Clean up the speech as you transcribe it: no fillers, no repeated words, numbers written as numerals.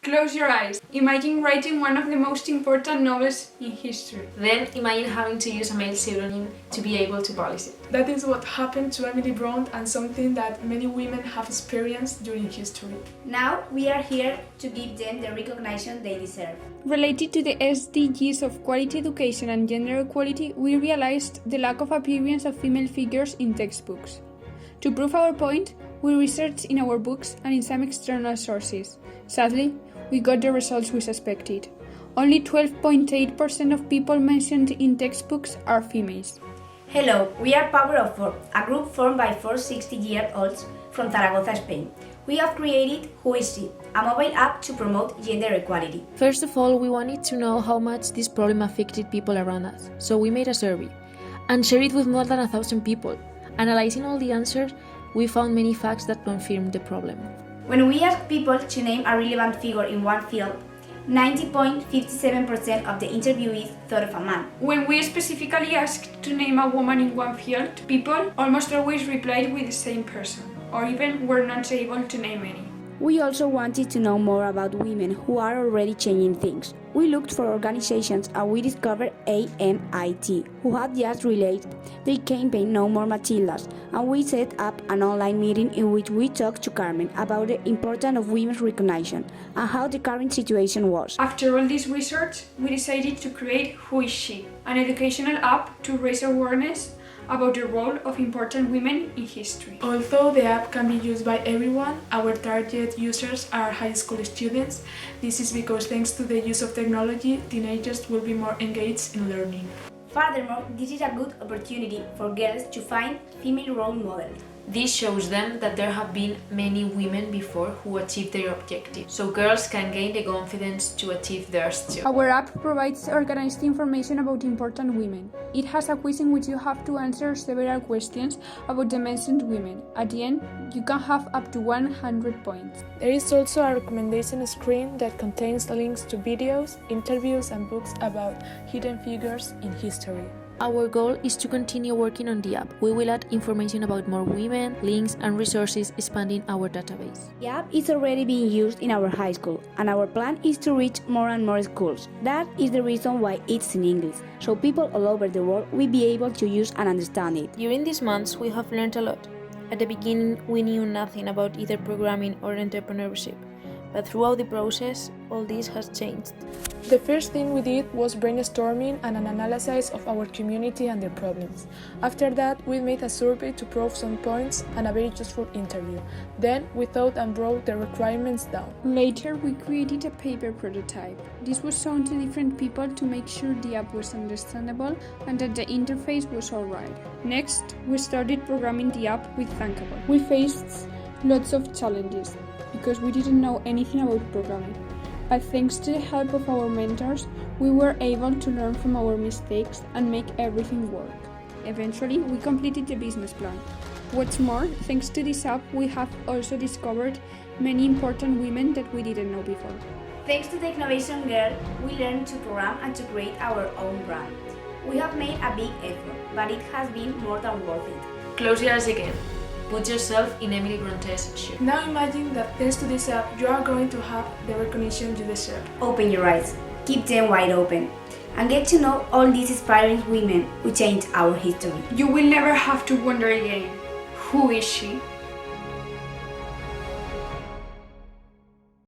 Close your eyes. Imagine writing one of the most important novels in history. Then imagine having to use a male pseudonym to be able to polish it. That is what happened to Emily Bront and something that many women have experienced during history. Now we are here to give them the recognition they deserve. Related to the SDGs of quality education and gender equality, we realized the lack of appearance of female figures in textbooks. To prove our point, we researched in our books and in some external sources. Sadly, we got the results we suspected. Only 12.8% of people mentioned in textbooks are females. Hello, we are Power of Four, a group formed by four 60-year-olds from Zaragoza, Spain. We have created WhoIsShe, a mobile app to promote gender equality. First of all, we wanted to know how much this problem affected people around us, so we made a survey and shared it with more than 1,000 people. Analyzing all the answers, we found many facts that confirmed the problem. When we asked people to name a relevant figure in one field, 90.57% of the interviewees thought of a man. When we specifically asked to name a woman in one field, people almost always replied with the same person, or even were not able to name any. We also wanted to know more about women who are already changing things. We looked for organizations and we discovered AMIT, who had just released their campaign No More Matildas, and we set up an online meeting in which we talked to Carmen about the importance of women's recognition and how the current situation was. After all this research, we decided to create WhoIsShe, an educational app to raise awareness about the role of important women in history. Although the app can be used by everyone, our target users are high school students. This is because thanks to the use of technology, teenagers will be more engaged in learning. Furthermore, this is a good opportunity for girls to find female role models. This shows them that there have been many women before who achieved their objectives, so girls can gain the confidence to achieve theirs too. Our app provides organized information about important women. It has a quiz in which you have to answer several questions about the mentioned women. At the end, you can have up to 100 points. There is also a recommendation screen that contains links to videos, interviews and books about hidden figures in history. Our goal is to continue working on the app. We will add information about more women, links and resources, expanding our database. The app is already being used in our high school, and our plan is to reach more and more schools. That is the reason why it's in English, so people all over the world will be able to use and understand it. During these months, we have learned a lot. At the beginning, we knew nothing about either programming or entrepreneurship, but throughout the process, all this has changed. The first thing we did was brainstorming and an analysis of our community and their problems. After that, we made a survey to prove some points and a very useful interview. Then, we thought and wrote the requirements down. Later, we created a paper prototype. This was shown to different people to make sure the app was understandable and that the interface was alright. Next, we started programming the app with Thinkable. We faced lots of challenges because we didn't know anything about programming. But thanks to the help of our mentors, we were able to learn from our mistakes and make everything work. Eventually, we completed the business plan. What's more, thanks to this app, we have also discovered many important women that we didn't know before. Thanks to Technovation Girl, we learned to program and to create our own brand. We have made a big effort, but it has been more than worth it. Close your eyes again. Put yourself in Emily Bronte's shoes. Now imagine that thanks to this app, you are going to have the recognition you deserve. Open your eyes, keep them wide open, and get to know all these inspiring women who changed our history. You will never have to wonder again, who is she?